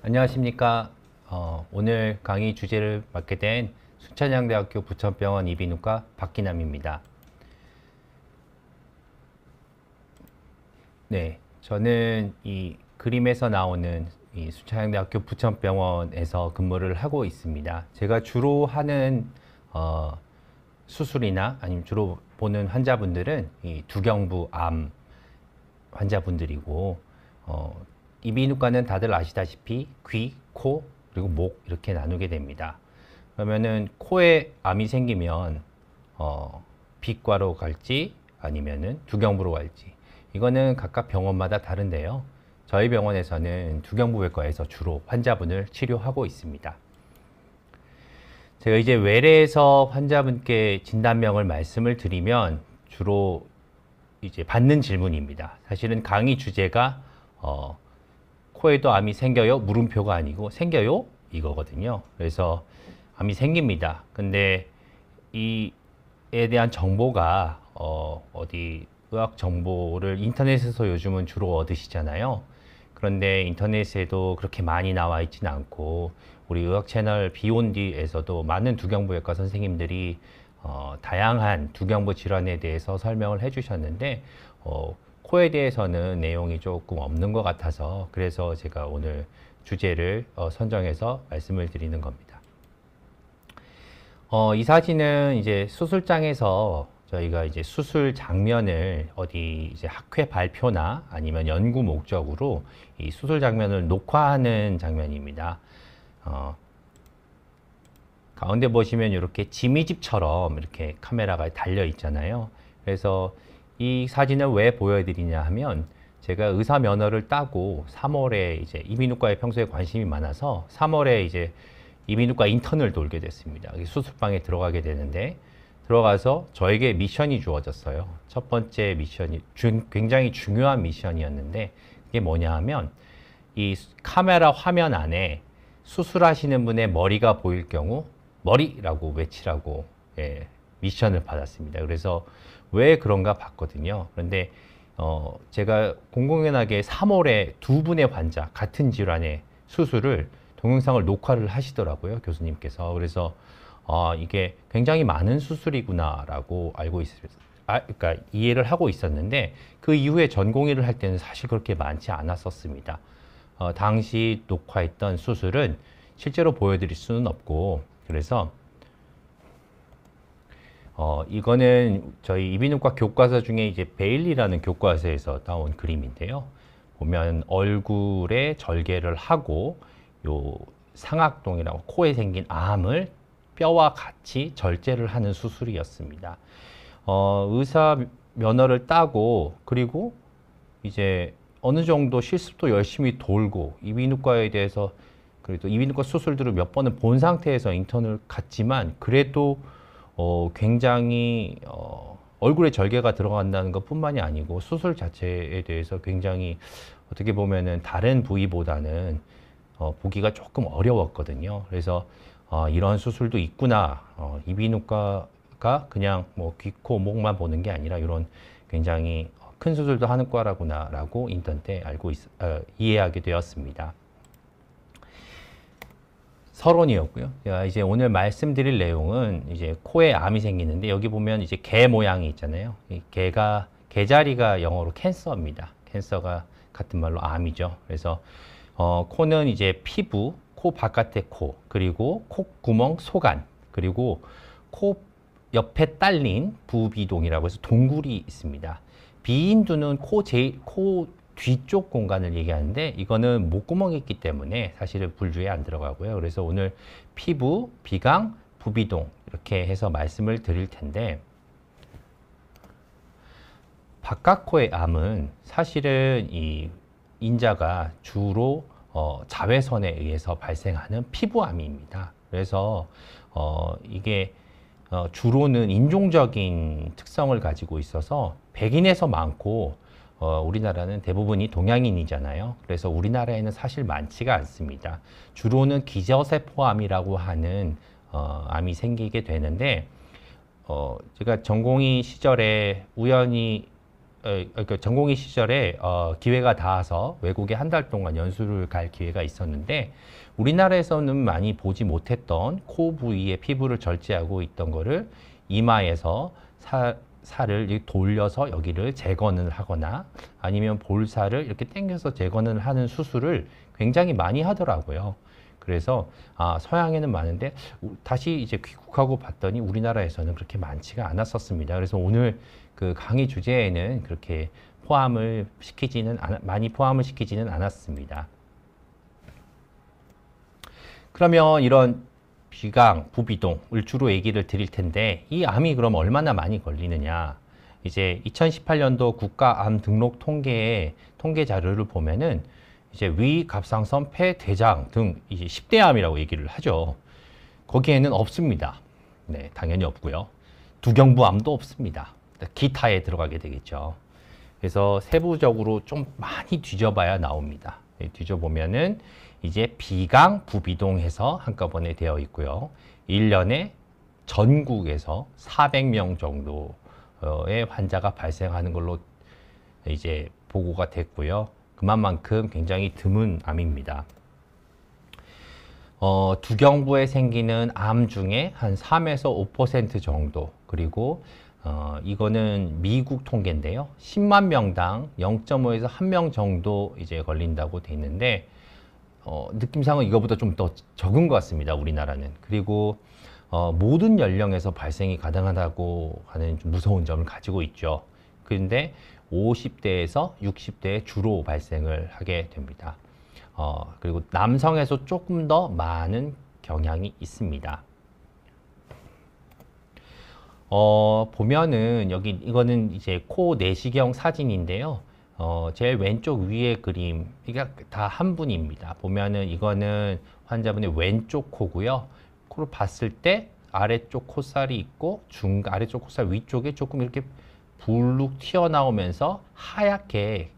안녕하십니까. 오늘 강의 주제를 맡게 된 순천향대학교 부천병원 이비인후과 박기남입니다. 네, 저는 이 그림에서 나오는 이 순천향대학교 부천병원에서 근무를 하고 있습니다. 제가 주로 하는 수술이나 아니면 주로 보는 환자분들은 이 두경부 암 환자분들이고, 이비인후과는 다들 아시다시피 귀, 코, 그리고 목 이렇게 나누게 됩니다. 그러면은 코에 암이 생기면 비과로 갈지 아니면은 두경부로 갈지, 이거는 각각 병원마다 다른데요. 저희 병원에서는 두경부외과에서 주로 환자분을 치료하고 있습니다. 제가 이제 외래에서 환자분께 진단명을 말씀을 드리면 주로 이제 받는 질문입니다. 사실은 강의 주제가 코에도 암이 생겨요? 물음표가 아니고 생겨요? 이거거든요. 그래서 암이 생깁니다. 근데 이에 대한 정보가 어디 의학 정보를 인터넷에서 요즘은 주로 얻으시잖아요. 그런데 인터넷에도 그렇게 많이 나와 있지는 않고, 우리 의학 채널 비욘디에서도 많은 두경부외과 선생님들이 다양한 두경부 질환에 대해서 설명을 해주셨는데, 코에 대해서는 내용이 조금 없는 것 같아서, 그래서 제가 오늘 주제를 선정해서 말씀을 드리는 겁니다. 이 사진은 이제 수술장에서 저희가 이제 수술 장면을 어디 이제 학회 발표나 아니면 연구 목적으로 이 수술 장면을 녹화하는 장면입니다. 가운데 보시면 이렇게 지미집처럼 이렇게 카메라가 달려 있잖아요. 그래서 이 사진을 왜 보여드리냐 하면, 제가 의사 면허를 따고 3월에 이제 이비인후과에 평소에 관심이 많아서 3월에 이제 이비인후과 인턴을 돌게 됐습니다. 수술방에 들어가게 되는데, 들어가서 저에게 미션이 주어졌어요. 첫 번째 미션이 굉장히 중요한 미션이었는데, 그게 뭐냐 하면, 이 카메라 화면 안에 수술하시는 분의 머리가 보일 경우 머리라고 외치라고 미션을 받았습니다. 그래서 왜 그런가 봤거든요. 그런데 제가 공공연하게 3월에 두 분의 환자, 같은 질환의 수술을 동영상을 녹화를 하시더라고요, 교수님께서. 그래서 이게 굉장히 많은 수술이구나라고 알고 그러니까 이해를 하고 있었는데, 그 이후에 전공의를 할 때는 사실 그렇게 많지 않았었습니다. 당시 녹화했던 수술은 실제로 보여드릴 수는 없고, 그래서 이거는 저희 이비인후과 교과서 중에 이제 베일리라는 교과서에서 나온 그림인데요. 보면 얼굴에 절개를 하고 요 상악동이라고 코에 생긴 암을 뼈와 같이 절제를 하는 수술이었습니다. 의사 면허를 따고, 그리고 이제 어느 정도 실습도 열심히 돌고, 이비인후과에 대해서 그래도 이비인후과 수술들을 몇 번은 본 상태에서 인턴을 갔지만, 그래도 굉장히 얼굴에 절개가 들어간다는 것 뿐만이 아니고, 수술 자체에 대해서 굉장히 어떻게 보면은 다른 부위보다는 보기가 조금 어려웠거든요. 그래서 이런 수술도 있구나. 이비인후과가 그냥 뭐 귀, 코, 목만 보는 게 아니라 이런 굉장히 큰 수술도 하는 과라구나라고 인턴 때 이해하게 되었습니다. 서론이었고요. 제가 이제 오늘 말씀드릴 내용은, 이제 코에 암이 생기는데, 여기 보면 이제 개 모양이 있잖아요. 이 개자리가 영어로 캔서입니다. 캔서가 같은 말로 암이죠. 그래서 코는 이제 피부, 코 바깥의 코, 그리고 콧구멍, 속안, 그리고 코 옆에 딸린 부비동이라고 해서 동굴이 있습니다. 비인두는 코 뒤쪽 공간을 얘기하는데, 이거는 목구멍이 있기 때문에 사실은 분류에 안 들어가고요. 그래서 오늘 피부, 비강, 부비동 이렇게 해서 말씀을 드릴 텐데, 바깥코의 암은 사실은 이 인자가 주로 자외선에 의해서 발생하는 피부암입니다. 그래서 이게 주로는 인종적인 특성을 가지고 있어서 백인에서 많고, 우리나라는 대부분이 동양인이잖아요. 그래서 우리나라에는 사실 많지가 않습니다. 주로는 기저세포암이라고 하는 암이 생기게 되는데, 제가 전공의 시절에 우연히 그 전공의 시절에 기회가 닿아서 외국에 한 달 동안 연수를 갈 기회가 있었는데 우리나라에서는 많이 보지 못했던 코 부위의 피부를 절제하고 있던 거를 이마에서 살을 이렇게 돌려서 여기를 재건을 하거나 아니면 볼살을 이렇게 당겨서 재건을 하는 수술을 굉장히 많이 하더라고요. 그래서 서양에는 많은데 다시 이제 귀국하고 봤더니 우리나라에서는 그렇게 많지가 않았었습니다. 그래서 오늘 그 강의 주제에는 그렇게 많이 포함을 시키지는 않았습니다. 그러면 이런 비강, 부비동을 주로 얘기를 드릴 텐데 이 암이 그럼 얼마나 많이 걸리느냐? 이제 2018년도 국가암 등록 통계 자료를 보면은 이제 위, 갑상선, 폐, 대장 등 이제 10대 암이라고 얘기를 하죠. 거기에는 없습니다. 네, 당연히 없고요. 두경부암도 없습니다. 기타에 들어가게 되겠죠. 그래서 세부적으로 좀 많이 뒤져봐야 나옵니다. 뒤져보면은 이제 비강, 부비동해서 한꺼번에 되어 있고요. 1년에 전국에서 400명 정도의 환자가 발생하는 걸로 이제 보고가 됐고요. 그만큼 굉장히 드문 암입니다. 두경부에 생기는 암 중에 한 3에서 5% 정도, 그리고 이거는 미국 통계인데요. 10만 명당 0.5에서 1명 정도 이제 걸린다고 돼 있는데 느낌상은 이거보다 좀 더 적은 것 같습니다. 우리나라는. 그리고 모든 연령에서 발생이 가능하다고 하는 좀 무서운 점을 가지고 있죠. 그런데 50대에서 60대에 주로 발생을 하게 됩니다. 그리고 남성에서 조금 더 많은 경향이 있습니다. 보면은 여기 이거는 이제 코 내시경 사진인데요. 제일 왼쪽 위에 그림, 이게 다 한 분입니다. 보면은 이거는 환자분의 왼쪽 코고요. 코를 봤을 때 아래쪽 콧살이 있고 아래쪽 콧살 위쪽에 조금 이렇게 불룩 튀어나오면서 하얗게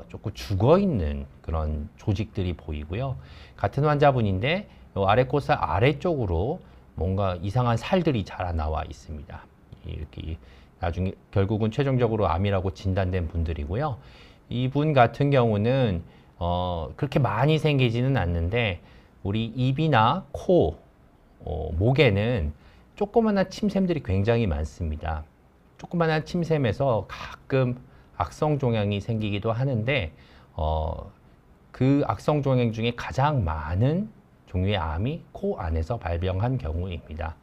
조금 죽어있는 그런 조직들이 보이고요. 같은 환자분인데 아래 콧살 아래쪽으로 뭔가 이상한 살들이 자라나와 있습니다. 이렇게 나중에 결국은 최종적으로 암이라고 진단된 분들이고요. 이분 같은 경우는 그렇게 많이 생기지는 않는데 우리 입이나 코, 목에는 조그마한 침샘들이 굉장히 많습니다. 조그마한 침샘에서 가끔 악성 종양이 생기기도 하는데 그 악성 종양 중에 가장 많은 종류의 암이 코 안에서 발병한 경우입니다.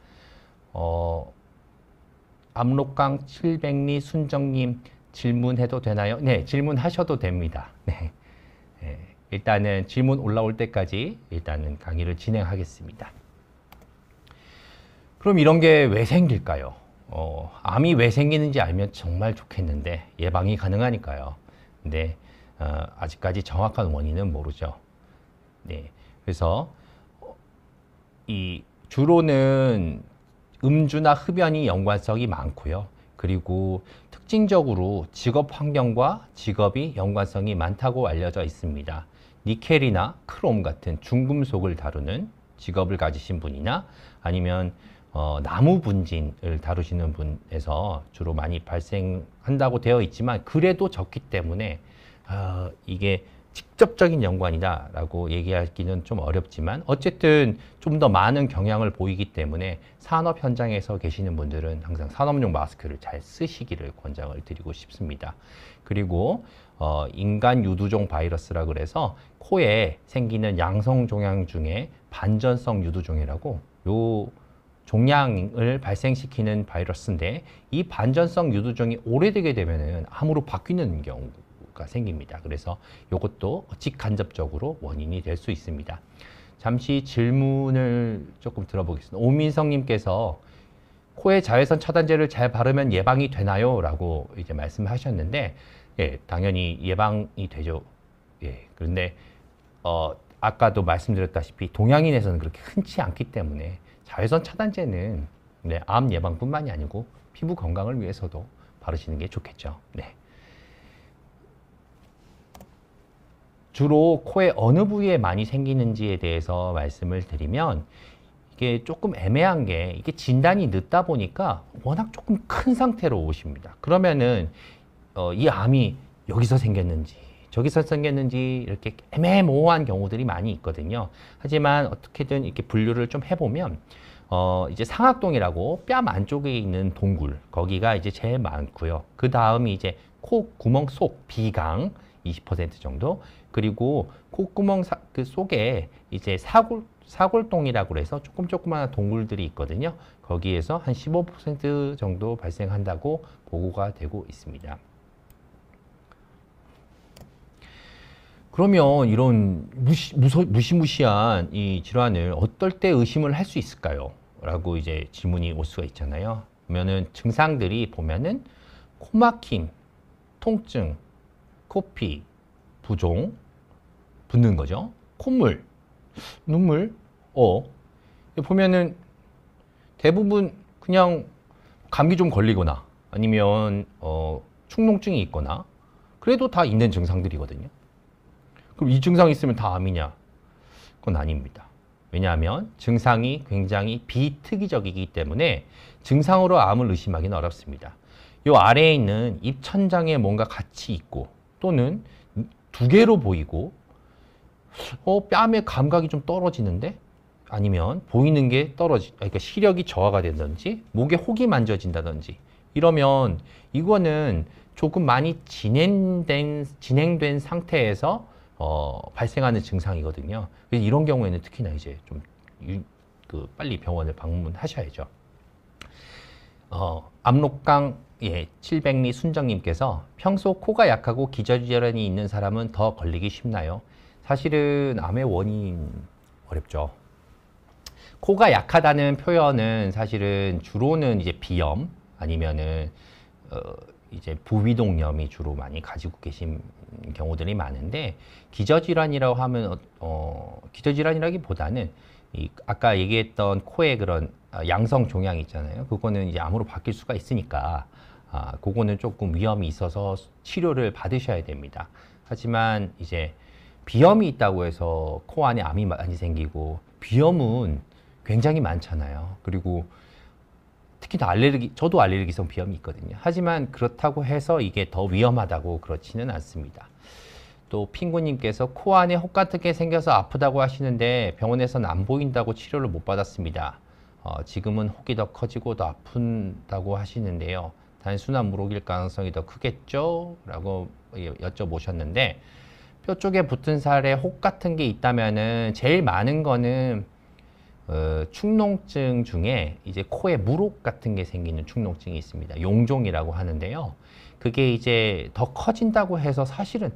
압록강 700리 순정님 질문해도 되나요? 네, 질문하셔도 됩니다. 네. 일단은 질문 올라올 때까지 일단은 강의를 진행하겠습니다. 그럼 이런 게 왜 생길까요? 암이 왜 생기는지 알면 정말 좋겠는데 예방이 가능하니까요. 근데 아직까지 정확한 원인은 모르죠. 네, 그래서 주로는 음주나 흡연이 연관성이 많고요. 그리고 특징적으로 직업 환경과 직업이 연관성이 많다고 알려져 있습니다. 니켈이나 크롬 같은 중금속을 다루는 직업을 가지신 분이나 아니면 나무 분진을 다루시는 분에서 주로 많이 발생한다고 되어 있지만 그래도 적기 때문에 이게 직접적인 연관이다 라고 얘기하기는 좀 어렵지만 어쨌든 좀 더 많은 경향을 보이기 때문에 산업 현장에서 계시는 분들은 항상 산업용 마스크를 잘 쓰시기를 권장을 드리고 싶습니다. 그리고 인간 유두종 바이러스라 그래서 코에 생기는 양성 종양 중에 반전성 유두종이라고 요 종양을 발생시키는 바이러스인데 이 반전성 유두종이 오래되게 되면은 암으로 바뀌는 경우가 생깁니다. 그래서 이것도 직간접적으로 원인이 될 수 있습니다. 잠시 질문을 조금 들어보겠습니다. 오민성님께서 코에 자외선 차단제를 잘 바르면 예방이 되나요? 라고 이제 말씀하셨는데, 예, 당연히 예방이 되죠. 예, 그런데, 아까도 말씀드렸다시피 동양인에서는 그렇게 흔치 않기 때문에 자외선 차단제는 네, 암 예방뿐만이 아니고 피부 건강을 위해서도 바르시는 게 좋겠죠. 네. 주로 코의 어느 부위에 많이 생기는지에 대해서 말씀을 드리면 이게 조금 애매한 게 이게 진단이 늦다 보니까 워낙 조금 큰 상태로 오십니다. 그러면은 이 암이 여기서 생겼는지 저기서 생겼는지 이렇게 애매모호한 경우들이 많이 있거든요. 하지만 어떻게든 이렇게 분류를 좀 해보면 이제 상악동이라고 뺨 안쪽에 있는 동굴 거기가 이제 제일 많고요. 그 다음이 이제 코 구멍 속 비강 20% 정도, 그리고 콧구멍 그 속에 이제 사골동이라고 해서 조그마한 동굴들이 있거든요. 거기에서 한 15% 정도 발생한다고 보고가 되고 있습니다. 그러면 이런 무시무시한 이 질환을 어떨 때 의심을 할 수 있을까요? 라고 이제 질문이 올 수가 있잖아요. 그러면은 증상들이 보면은 코막힘, 통증, 코피, 부종, 붓는 거죠. 콧물, 눈물, 보면은 대부분 그냥 감기 좀 걸리거나 아니면 축농증이 있거나 그래도 다 있는 증상들이거든요. 그럼 이 증상이 있으면 다 암이냐? 그건 아닙니다. 왜냐하면 증상이 굉장히 비특이적이기 때문에 증상으로 암을 의심하기는 어렵습니다. 이 아래에 있는 입천장에 뭔가 같이 있고 또는 두 개로 보이고 뺨의 감각이 좀 떨어지는데 아니면 보이는 게 그러니까 시력이 저하가 된다든지 목에 혹이 만져진다든지 이러면 이거는 조금 많이 진행된 상태에서 발생하는 증상이거든요. 그래서 이런 경우에는 특히나 이제 좀 빨리 병원을 방문하셔야죠. 압록강 700리 순정님께서 평소 코가 약하고 기저질환이 있는 사람은 더 걸리기 쉽나요? 사실은 암의 원인 어렵죠. 코가 약하다는 표현은 사실은 주로는 이제 비염 아니면은 이제 부위동염이 주로 많이 가지고 계신 경우들이 많은데, 기저질환이라고 하면 기저질환이라기보다는 아까 얘기했던 코의 그런 양성 종양 있잖아요. 그거는 이제 암으로 바뀔 수가 있으니까 그거는 조금 위험이 있어서 치료를 받으셔야 됩니다. 하지만 이제 비염이 있다고 해서 코 안에 암이 많이 생기고, 비염은 굉장히 많잖아요. 그리고 특히 저도 알레르기성 비염이 있거든요. 하지만 그렇다고 해서 이게 더 위험하다고 그렇지는 않습니다. 또 핑구님께서 코 안에 혹 같은 게 생겨서 아프다고 하시는데 병원에서는 안 보인다고 치료를 못 받았습니다. 지금은 혹이 더 커지고 더 아픈다고 하시는데요. 단순한 물혹일 가능성이 더 크겠죠? 라고 여쭤보셨는데, 뼈 쪽에 붙은 살에 혹 같은 게 있다면은 제일 많은 거는 축농증 중에 이제 코에 물혹 같은 게 생기는 축농증이 있습니다. 용종이라고 하는데요. 그게 이제 더 커진다고 해서 사실은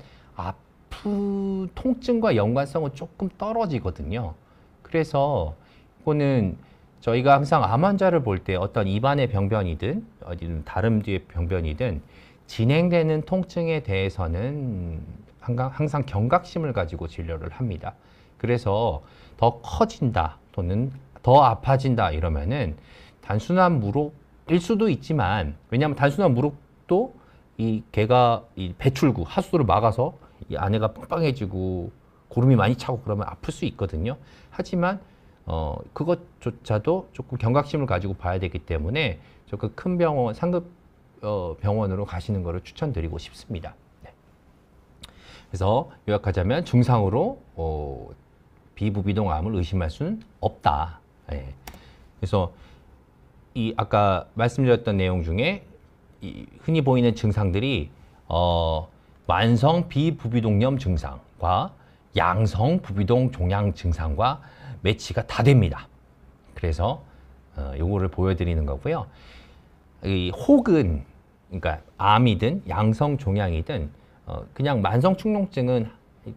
통증과 연관성은 조금 떨어지거든요. 그래서 이거는 저희가 항상 암 환자를 볼 때 어떤 입안의 병변이든 어디든 다른 뒤의 병변이든 진행되는 통증에 대해서는 항상 경각심을 가지고 진료를 합니다. 그래서 더 커진다 또는 더 아파진다 이러면은 단순한 물혹일 수도 있지만, 왜냐하면 단순한 물혹도 이 개가 이 배출구 하수도를 막아서 이 안에가 빵빵해지고 고름이 많이 차고 그러면 아플 수 있거든요. 하지만 그것조차도 조금 경각심을 가지고 봐야 되기 때문에 조금 큰 병원, 상급 병원으로 가시는 것을 추천드리고 싶습니다. 네. 그래서 요약하자면 증상으로 비부비동암을 의심할 수는 없다. 네. 그래서 이 아까 말씀드렸던 내용 중에 흔히 보이는 증상들이 만성 비부비동염 증상과 양성 부비동 종양 증상과 매치가 다 됩니다. 그래서 요거를 보여드리는 거고요. 이 혹은 그러니까 암이든 양성 종양이든 그냥 만성 축농증은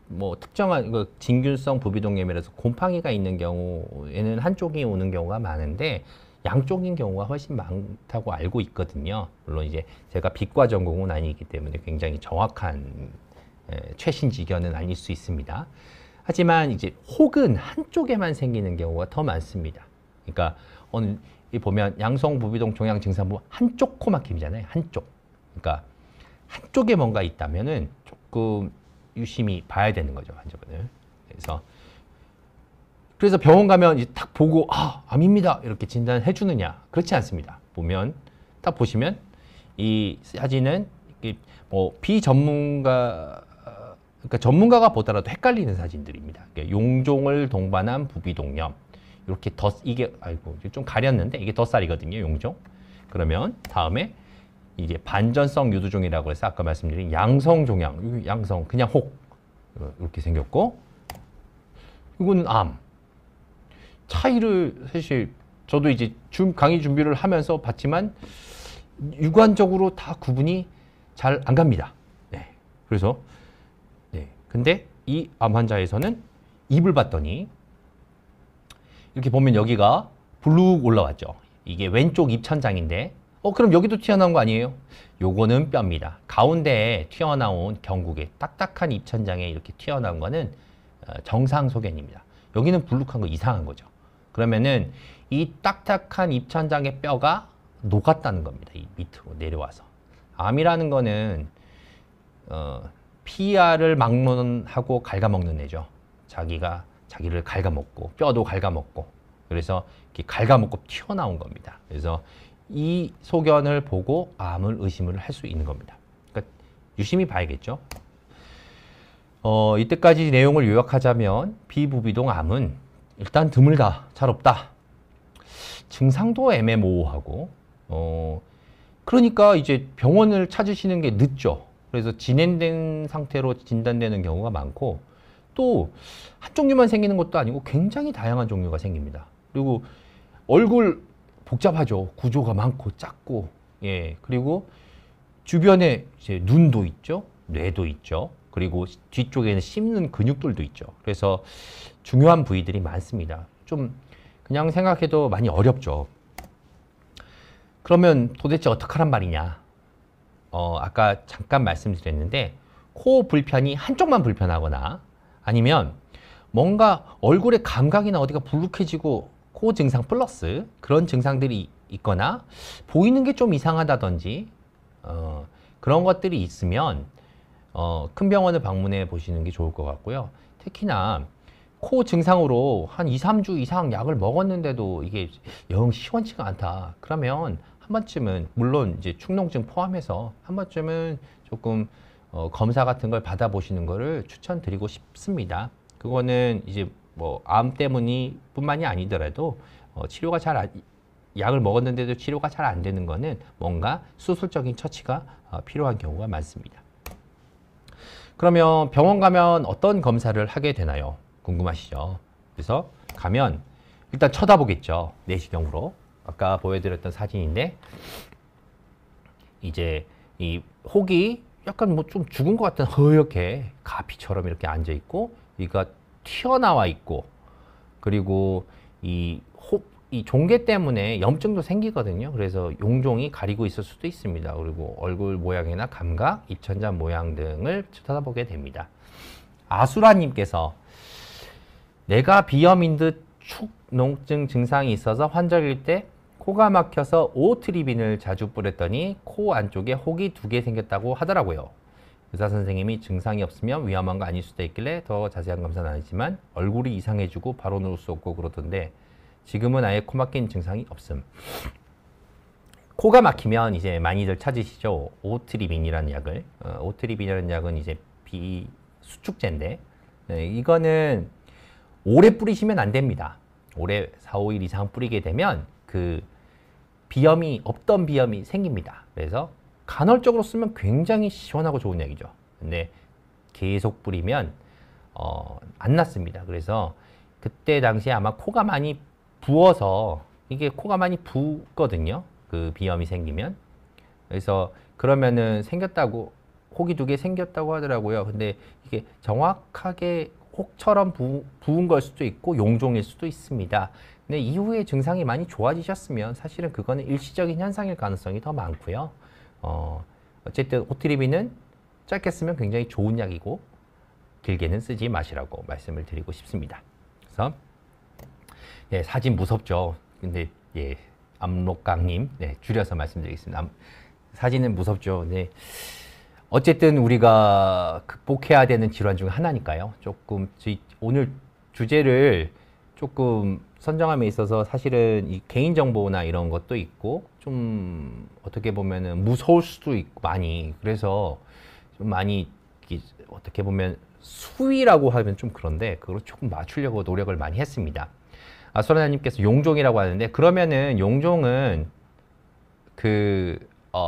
뭐 특정한 진균성 부비동염이라서 곰팡이가 있는 경우에는 한쪽이 오는 경우가 많은데 양쪽인 경우가 훨씬 많다고 알고 있거든요. 물론 이제 제가 비과 전공은 아니기 때문에 굉장히 정확한 최신 지견은 아닐 수 있습니다. 하지만 이제 혹은 한쪽에만 생기는 경우가 더 많습니다. 그러니까 보면 양성 부비동 종양 증상부 한쪽 코막힘이잖아요. 한쪽. 그러니까 한쪽에 뭔가 있다면은 조금 유심히 봐야 되는 거죠, 환자분을. 그래서 병원 가면 이제 딱 보고 암입니다 이렇게 진단해 주느냐? 그렇지 않습니다. 딱 보시면 이 사진은 뭐 비전문가 그러니까 전문가가 보더라도 헷갈리는 사진들입니다. 용종을 동반한 부비동염 이렇게 이게 아이고 좀 가렸는데 이게 덧살이거든요. 용종. 그러면 다음에 이제 반전성 유두종이라고 해서 아까 말씀드린 양성 종양, 양성 그냥 혹 이렇게 생겼고 이거는 암. 차이를 사실 저도 이제 강의 준비를 하면서 봤지만 육안적으로 다 구분이 잘 안 갑니다. 네. 그래서 네. 근데 이 암 환자에서는 입을 봤더니 이렇게 보면 여기가 블룩 올라왔죠. 이게 왼쪽 입천장인데 그럼 여기도 튀어나온 거 아니에요? 요거는 뼈입니다. 가운데에 튀어나온 경국에 딱딱한 입천장에 이렇게 튀어나온 거는 정상 소견입니다. 여기는 블룩한 거 이상한 거죠. 그러면은 이 딱딱한 입천장의 뼈가 녹았다는 겁니다. 이 밑으로 내려와서. 암이라는 거는 피하를 막론하고 갉아먹는 애죠. 자기를 갉아먹고 뼈도 갉아먹고 그래서 이렇게 갉아먹고 튀어나온 겁니다. 그래서 이 소견을 보고 암을 의심을 할 수 있는 겁니다. 그러니까 유심히 봐야겠죠. 이때까지 내용을 요약하자면 비부비동 암은 일단 드물다, 잘 없다. 증상도 애매모호하고 그러니까 이제 병원을 찾으시는 게 늦죠. 그래서 진행된 상태로 진단되는 경우가 많고 또 한 종류만 생기는 것도 아니고 굉장히 다양한 종류가 생깁니다. 그리고 얼굴 복잡하죠. 구조가 많고 작고 예 그리고 주변에 이제 눈도 있죠, 뇌도 있죠. 그리고 뒤쪽에는 씹는 근육들도 있죠. 그래서 중요한 부위들이 많습니다. 좀 그냥 생각해도 많이 어렵죠. 그러면 도대체 어떡하란 말이냐? 아까 잠깐 말씀드렸는데 코 불편이 한쪽만 불편하거나 아니면 뭔가 얼굴의 감각이나 어디가 불룩해지고 코 증상 플러스 그런 증상들이 있거나 보이는 게 좀 이상하다든지 그런 것들이 있으면 큰 병원을 방문해 보시는 게 좋을 것 같고요. 특히나 코 증상으로 한 2, 3주 이상 약을 먹었는데도 이게 영 시원치가 않다. 그러면 한 번쯤은 물론 이제 축농증 포함해서 한 번쯤은 조금 검사 같은 걸 받아보시는 거를 추천드리고 싶습니다. 그거는 이제 뭐 암 때문이 뿐만이 아니더라도 치료가 약을 먹었는데도 치료가 잘 안 되는 거는 뭔가 수술적인 처치가 필요한 경우가 많습니다. 그러면 병원 가면 어떤 검사를 하게 되나요? 궁금하시죠? 그래서 가면 일단 쳐다보겠죠. 내시경으로. 아까 보여드렸던 사진인데 이제 이 혹이 약간 뭐 좀 죽은 것 같은 허옇게 가피처럼 이렇게 앉아 있고 이가 튀어나와 있고 그리고 이 종괴 때문에 염증도 생기거든요. 그래서 용종이 가리고 있을 수도 있습니다. 그리고 얼굴 모양이나 감각, 입천장 모양 등을 쳐다보게 됩니다. 아수라님께서 내가 비염인 듯 축농증 증상이 있어서 환절기일 때 코가 막혀서 오트리빈을 자주 뿌렸더니 코 안쪽에 혹이 2개 생겼다고 하더라고요. 의사 선생님이 증상이 없으면 위험한 거 아닐 수도 있길래 더 자세한 검사는 아니지만 얼굴이 이상해지고 바로 누울 수 없고 그러던데 지금은 아예 코 막힌 증상이 없음. 코가 막히면 이제 많이들 찾으시죠. 오트리빈이라는 약을. 오트리빈이라는 약은 이제 비수축제인데 이거는 오래 뿌리시면 안 됩니다. 오래 4, 5일 이상 뿌리게 되면 그 없던 비염이 생깁니다. 그래서 간헐적으로 쓰면 굉장히 시원하고 좋은 약이죠. 근데 계속 뿌리면 안 낫습니다. 그래서 그때 당시에 아마 코가 많이 부어서 이게 코가 많이 붓거든요. 그 비염이 생기면. 그래서 그러면은 혹이 2개 생겼다고 하더라고요. 근데 이게 정확하게 혹처럼 부은 걸 수도 있고 용종일 수도 있습니다. 근데 이후에 증상이 많이 좋아지셨으면 사실은 그거는 일시적인 현상일 가능성이 더 많고요. 어쨌든 오트리빈은 짧게 쓰면 굉장히 좋은 약이고 길게는 쓰지 마시라고 말씀을 드리고 싶습니다. 그래서 네, 사진 무섭죠. 근데 예, 압록강님 줄여서 말씀드리겠습니다. 사진은 무섭죠. 네. 어쨌든 우리가 극복해야 되는 질환 중 하나니까요. 조금 오늘 주제를 조금 선정함에 있어서 사실은 이 개인정보나 이런 것도 있고 좀 어떻게 보면은 무서울 수도 있고 많이 그래서 좀 많이 어떻게 보면 수위라고 하면 좀 그런데 그걸 조금 맞추려고 노력을 많이 했습니다. 아소라나님께서 용종이라고 하는데 그러면은 용종은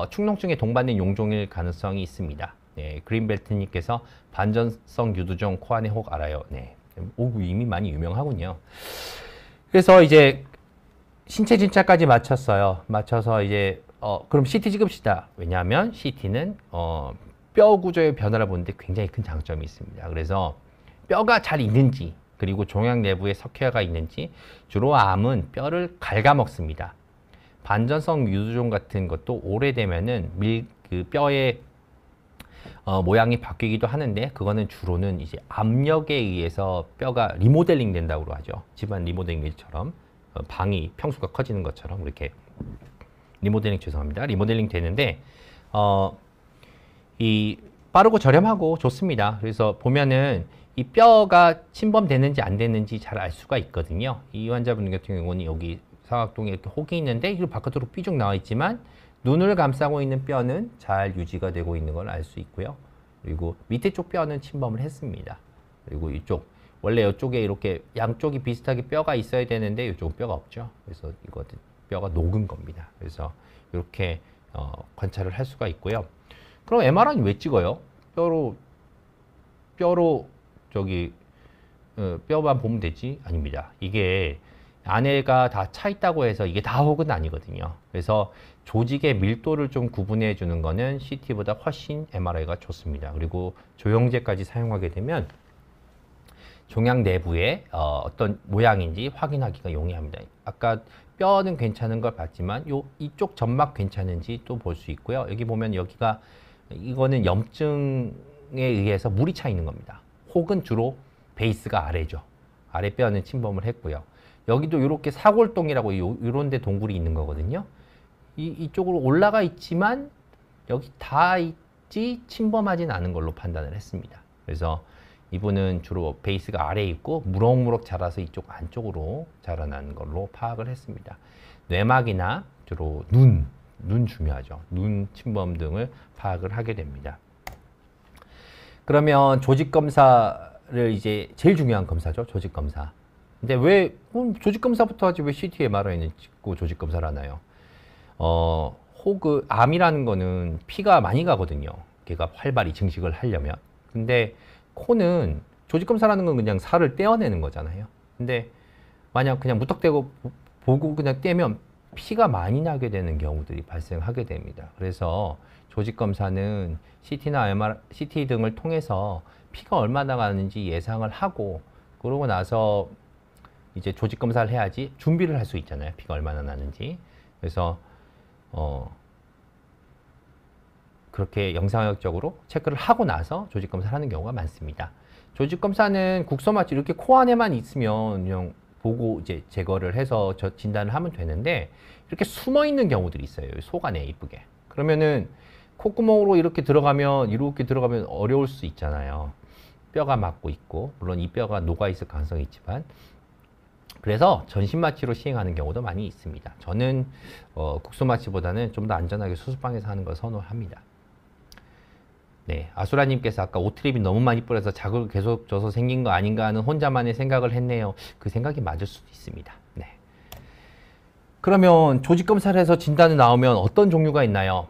충농증에 동반된 용종일 가능성이 있습니다. 네, 그린벨트님께서 반전성 유두종 코안의 혹 알아요. 네, 이미 많이 유명하군요. 그래서 이제 신체 진찰까지 마쳤어요. 맞춰서 이제 그럼 CT 찍읍시다. 왜냐하면 CT는 뼈 구조의 변화를 보는데 굉장히 큰 장점이 있습니다. 그래서 뼈가 잘 있는지 그리고 종양 내부에 석회가 있는지 주로 암은 뼈를 갉아먹습니다. 반전성 유두종 같은 것도 오래되면은 그 뼈의 모양이 바뀌기도 하는데 그거는 주로는 이제 압력에 의해서 뼈가 리모델링 된다고 하죠. 집안 리모델링처럼 방이 평수가 커지는 것처럼 이렇게 리모델링 되는데 이 빠르고 저렴하고 좋습니다. 그래서 보면은 이 뼈가 침범됐는지 안 됐는지 잘 알 수가 있거든요. 이 환자분 같은 경우는 여기 사각동에 이렇게 혹이 있는데 이거 바깥으로 삐죽 나와 있지만 눈을 감싸고 있는 뼈는 잘 유지가 되고 있는 걸 알 수 있고요. 그리고 밑에 쪽 뼈는 침범을 했습니다. 그리고 이쪽 원래 이쪽에 이렇게 양쪽이 비슷하게 뼈가 있어야 되는데 이쪽은 뼈가 없죠. 그래서 이거 뼈가 녹은 겁니다. 그래서 이렇게 관찰을 할 수가 있고요. 그럼 MRI는 왜 찍어요? 뼈로 저기 뼈만 보면 되지? 아닙니다. 이게 안에가 다 차 있다고 해서 이게 다 혹은 아니거든요. 그래서 조직의 밀도를 좀 구분해 주는 거는 CT보다 훨씬 MRI가 좋습니다. 그리고 조영제까지 사용하게 되면 종양 내부에 어떤 모양인지 확인하기가 용이합니다. 아까 뼈는 괜찮은 걸 봤지만 이쪽 점막 괜찮은지 또 볼 수 있고요. 여기 보면 이거는 염증에 의해서 물이 차 있는 겁니다. 혹은 주로 베이스가 아래죠. 아래 뼈는 침범을 했고요. 여기도 이렇게 사골동이라고 이런 데 동굴이 있는 거거든요. 이쪽으로 올라가 있지만 여기 다 있지 침범하진 않은 걸로 판단을 했습니다. 그래서 이분은 주로 베이스가 아래에 있고 무럭무럭 자라서 이쪽 안쪽으로 자라난 걸로 파악을 했습니다. 뇌막이나 주로 눈 중요하죠. 눈 침범 등을 파악을 하게 됩니다. 그러면 조직검사를 이제 제일 중요한 검사죠. 조직검사. 근데 왜 조직검사부터 하지 왜 CT, MRI는 찍고 조직검사를 하나요? 암이라는 거는 피가 많이 가거든요. 걔가 활발히 증식을 하려면. 근데 코는 조직검사라는 건 그냥 살을 떼어내는 거잖아요. 근데 만약 그냥 무턱대고 보고 그냥 떼면 피가 많이 나게 되는 경우들이 발생하게 됩니다. 그래서 조직검사는 CT 등을 통해서 피가 얼마나 가는지 예상을 하고 그러고 나서 이제 조직검사를 해야지 준비를 할 수 있잖아요. 피가 얼마나 나는지. 그래서 그렇게 영상학적으로 체크를 하고 나서 조직검사를 하는 경우가 많습니다. 조직검사는 국소마취 이렇게 코 안에만 있으면 그냥 보고 이제 제거를 해서 진단을 하면 되는데 이렇게 숨어 있는 경우들이 있어요. 속 안에 이쁘게. 그러면은 콧구멍으로 이렇게 들어가면 어려울 수 있잖아요. 뼈가 막고 있고 물론 이 뼈가 녹아 있을 가능성이 있지만 그래서 전신마취로 시행하는 경우도 많이 있습니다. 저는 국소마취보다는 좀 더 안전하게 수술방에서 하는 걸 선호합니다. 네, 아수라님께서 아까 오트립이 너무 많이 뿌려서 자극을 계속 줘서 생긴 거 아닌가 하는 혼자만의 생각을 했네요. 그 생각이 맞을 수도 있습니다. 네. 그러면 조직검사를 해서 진단이 나오면 어떤 종류가 있나요?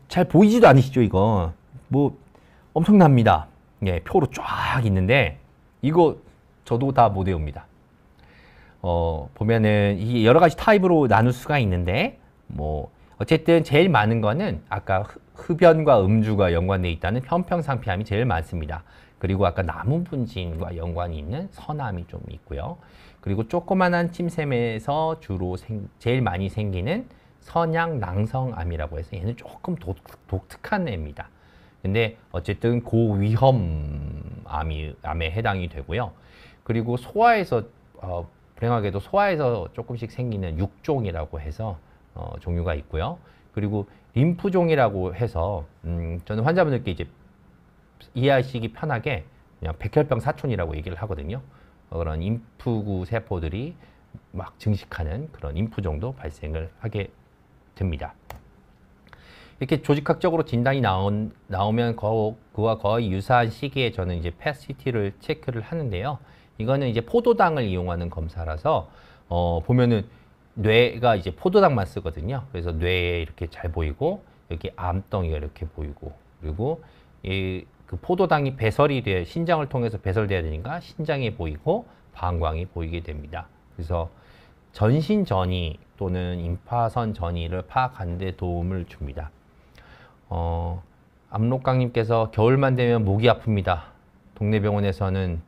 잘 보이지도 않으시죠, 이거? 뭐 엄청납니다. 예, 표로 쫙 있는데 이거 저도 다 못 외웁니다. 보면은 이게 여러 가지 타입으로 나눌 수가 있는데 뭐 어쨌든 제일 많은 거는 아까 흡연과 음주가 연관되어 있다는 편평상피암이 제일 많습니다. 그리고 아까 나무분진과 연관이 있는 선암이 좀 있고요. 그리고 조그만한 침샘에서 주로 제일 많이 생기는 선양낭성암이라고 해서 얘는 조금 독특한 애입니다. 근데 어쨌든 고위험암에 해당이 되고요. 그리고 소아에서 불행하게도 소아에서 조금씩 생기는 육종이라고 해서 종류가 있고요. 그리고 림프종이라고 해서 저는 환자분들께 이제 이해하시기 편하게 그냥 백혈병 사촌이라고 얘기를 하거든요. 그런 림프구 세포들이 막 증식하는 그런 림프종도 발생을 하게 됩니다. 이렇게 조직학적으로 진단이 나오면 그와 거의 유사한 시기에 저는 이제 PET-CT를 체크를 하는데요. 이거는 이제 포도당을 이용하는 검사라서 보면은 뇌가 이제 포도당만 쓰거든요. 그래서 뇌에 이렇게 잘 보이고 여기 암덩이가 이렇게 보이고 그리고 그 포도당이 배설이 돼 신장을 통해서 배설돼야 되니까 신장에 보이고 방광이 보이게 됩니다. 그래서 전신 전이 또는 임파선 전이를 파악하는 데 도움을 줍니다. 압록강님께서 겨울만 되면 목이 아픕니다. 동네 병원에서는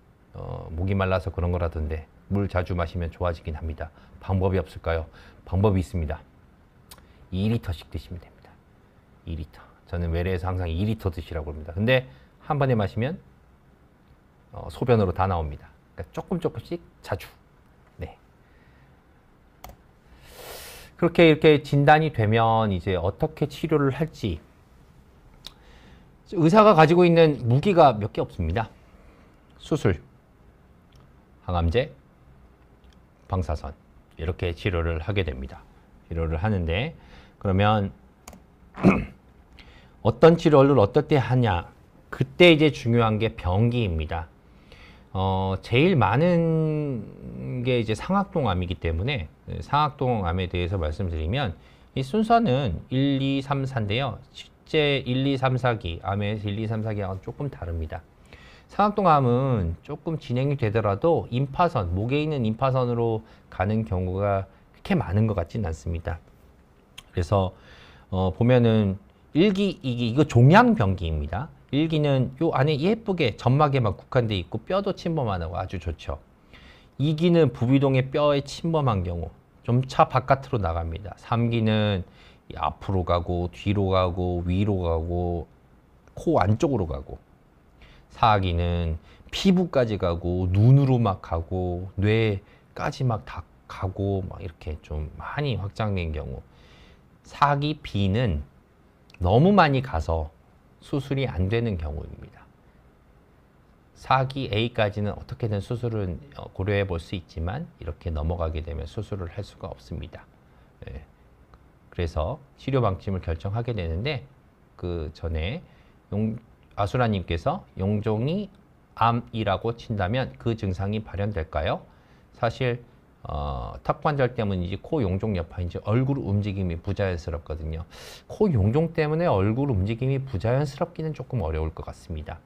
목이 말라서 그런 거라던데 물 자주 마시면 좋아지긴 합니다. 방법이 없을까요? 방법이 있습니다. 2리터씩 드시면 됩니다. 2리터. 저는 외래에서 항상 2리터 드시라고 합니다. 근데 한 번에 마시면 소변으로 다 나옵니다. 그러니까 조금씩 자주. 네. 그렇게 이렇게 진단이 되면 이제 어떻게 치료를 할지 의사가 가지고 있는 무기가 몇 개 없습니다. 수술, 항암제, 방사선 이렇게 치료를 하게 됩니다. 치료를 하는데 그러면 어떤 치료를 어떨 때 하냐 그때 이제 중요한 게 병기입니다. 제일 많은 게 이제 상악동암이기 때문에 상악동암에 대해서 말씀드리면 이 순서는 1, 2, 3, 4인데요. 실제 1, 2, 3, 4기, 암에서 1, 2, 3, 4기하고는 조금 다릅니다. 상악동암은 조금 진행이 되더라도 임파선, 목에 있는 임파선으로 가는 경우가 그렇게 많은 것 같지는 않습니다. 그래서 보면은 1기, 2기, 이거 종양병기입니다. 1기는 요 안에 예쁘게 점막에만 국한돼 있고 뼈도 침범 안 하고 아주 좋죠. 2기는 부비동의 뼈에 침범한 경우 좀 차 바깥으로 나갑니다. 3기는 앞으로 가고 뒤로 가고 위로 가고 코 안쪽으로 가고 4기는 피부까지 가고 눈으로 막 가고 뇌까지 막 다 가고 막 이렇게 좀 많이 확장된 경우 4기 B는 너무 많이 가서 수술이 안 되는 경우입니다. 4기 A까지는 어떻게든 수술은 고려해 볼 수 있지만 이렇게 넘어가게 되면 수술을 할 수가 없습니다. 네. 그래서 치료 방침을 결정하게 되는데 그 전에 아수라님께서 용종이 암이라고 친다면 그 증상이 발현될까요? 사실 턱관절 때문인지 코 용종 여파인지 얼굴 움직임이 부자연스럽거든요. 코 용종 때문에 얼굴 움직임이 부자연스럽기는 조금 어려울 것 같습니다.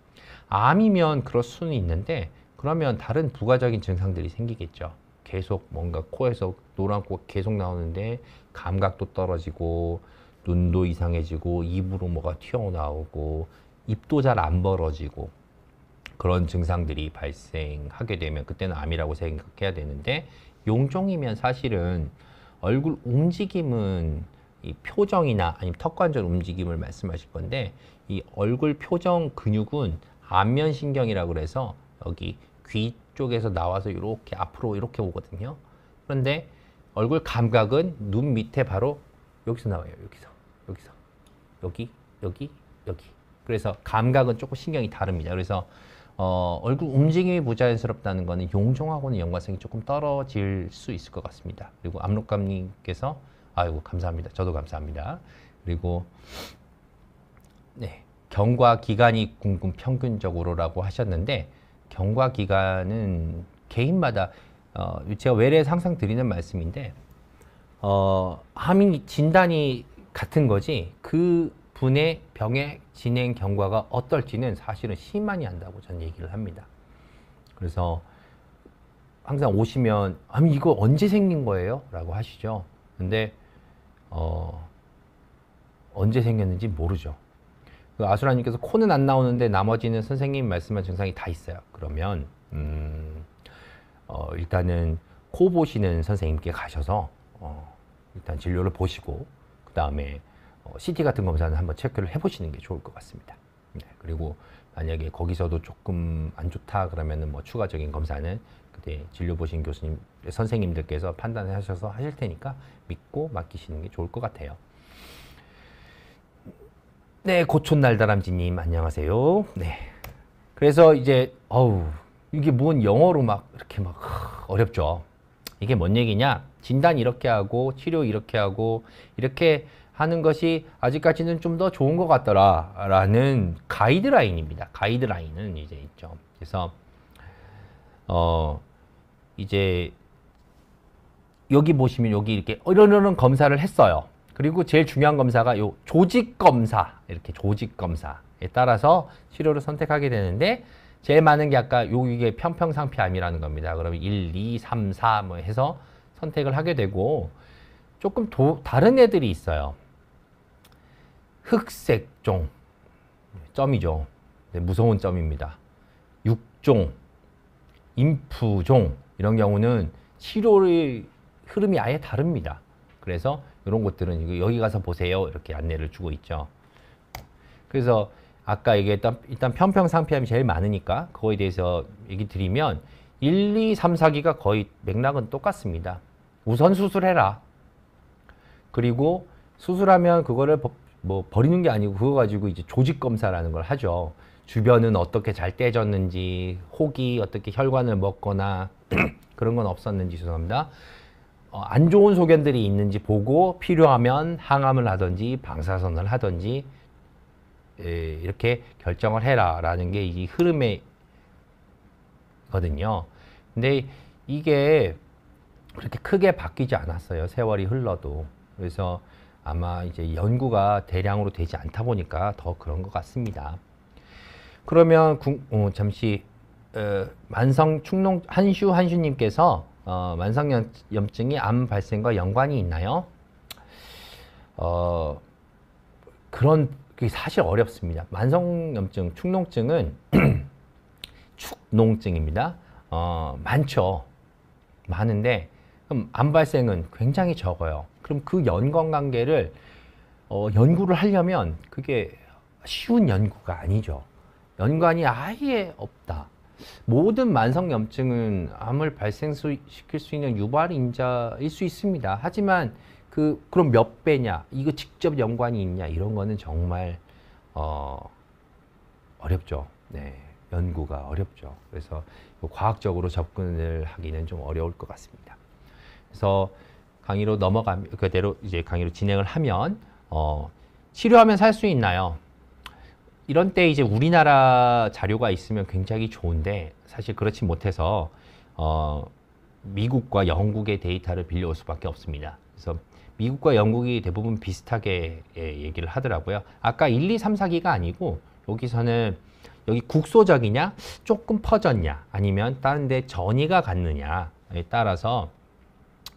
암이면 그럴 수는 있는데 그러면 다른 부가적인 증상들이 생기겠죠. 계속 뭔가 코에서 노란 코 계속 나오는데 감각도 떨어지고 눈도 이상해지고 입으로 뭐가 튀어나오고 입도 잘 안 벌어지고 그런 증상들이 발생하게 되면 그때는 암이라고 생각해야 되는데 용종이면 사실은 얼굴 움직임은 이 표정이나 아니면 턱관절 움직임을 말씀하실 건데 이 얼굴 표정 근육은 안면신경이라고 그래서 여기 귀 쪽에서 나와서 이렇게 앞으로 이렇게 오거든요. 그런데 얼굴 감각은 눈 밑에 바로 여기서 나와요. 여기서 여기. 그래서 감각은 조금 신경이 다릅니다. 그래서 얼굴 움직임이 부자연스럽다는 것은 용종하고는 연관성이 조금 떨어질 수 있을 것 같습니다. 그리고 압록감님께서 아이고 감사합니다. 저도 감사합니다. 그리고 네, 경과 기간이 궁금 평균적으로라고 하셨는데 경과 기간은 개인마다 제가 외래에서 항상 드리는 말씀인데 암이 진단이 같은 거지 그 분의 병의 진행 경과가 어떨지는 사실은 시만이 한다고 저는 얘기를 합니다. 그래서 항상 오시면 아니 이거 언제 생긴 거예요? 라고 하시죠. 근데 언제 생겼는지 모르죠. 그 아수라님께서 코는 안 나오는데 나머지는 선생님 말씀한 증상이 다 있어요. 그러면 일단은 코 보시는 선생님께 가셔서 일단 진료를 보시고 그 다음에 CT 같은 검사는 한번 체크를 해보시는 게 좋을 것 같습니다. 네, 그리고 만약에 거기서도 조금 안 좋다 그러면은 뭐 추가적인 검사는 그때 진료 보신 교수님, 선생님들께서 판단하셔서 하실 테니까 믿고 맡기시는 게 좋을 것 같아요. 네, 고촌날다람쥐님 안녕하세요. 네, 그래서 이제 이게 뭔 영어로 막 이렇게 이렇게 막 어렵죠. 이게 뭔 얘기냐? 진단 이렇게 하고 치료 이렇게 하고 이렇게 하는 것이 아직까지는 좀 더 좋은 것 같더라라는 가이드라인입니다. 가이드라인은 이제 있죠. 그래서 이제 여기 보시면 여기 이렇게 이런 검사를 했어요. 그리고 제일 중요한 검사가 요 조직 검사, 이렇게 조직 검사에 따라서 치료를 선택하게 되는데 제일 많은 게 아까 이게 편평상피암이라는 겁니다. 그러면 1, 2, 3, 4 뭐 해서 선택을 하게 되고 조금 다른 애들이 있어요. 흑색종, 점이죠. 네, 무서운 점입니다. 육종, 인프종 이런 경우는 치료의 흐름이 아예 다릅니다. 그래서 이런 것들은 여기 가서 보세요 이렇게 안내를 주고 있죠. 그래서 아까 얘기했던 일단 편평상피암이 제일 많으니까 그거에 대해서 얘기 드리면 1, 2, 3, 4기가 거의 맥락은 똑같습니다. 우선 수술해라. 그리고 수술하면 그거를 뭐 버리는 게 아니고 그거 가지고 이제 조직 검사라는 걸 하죠. 주변은 어떻게 잘 떼졌는지, 혹이 어떻게 혈관을 먹거나 그런 건 없었는지 죄송합니다. 안 좋은 소견들이 있는지 보고 필요하면 항암을 하든지 방사선을 하든지 이렇게 결정을 해라 라는 게 이 흐름이거든요. 근데 이게 그렇게 크게 바뀌지 않았어요. 세월이 흘러도. 그래서 아마 이제 연구가 대량으로 되지 않다 보니까 더 그런 것 같습니다. 그러면 잠시 한슈님께서 만성염증이 암 발생과 연관이 있나요? 그게 사실 어렵습니다. 만성염증, 축농증은 축농증입니다. 많죠. 많은데 그럼 암 발생은 굉장히 적어요. 그럼 그 연관관계를 연구를 하려면 그게 쉬운 연구가 아니죠. 연관이 아예 없다. 모든 만성염증은 암을 발생시킬 수 있는 유발인자일 수 있습니다. 하지만 그럼 몇 배냐, 이거 직접 연관이 있냐, 이런 거는 정말 어렵죠. 네, 연구가 어렵죠. 그래서 과학적으로 접근을 하기는 좀 어려울 것 같습니다. 그래서 강의로 그대로 이제 강의로 진행을 하면 치료하면 살 수 있나요? 이런 때 이제 우리나라 자료가 있으면 굉장히 좋은데 사실 그렇지 못해서 미국과 영국의 데이터를 빌려올 수밖에 없습니다. 그래서 미국과 영국이 대부분 비슷하게 얘기를 하더라고요. 아까 1, 2, 3, 4기가 아니고 여기서는 여기 국소적이냐, 조금 퍼졌냐, 아니면 다른 데 전이가 갔느냐에 따라서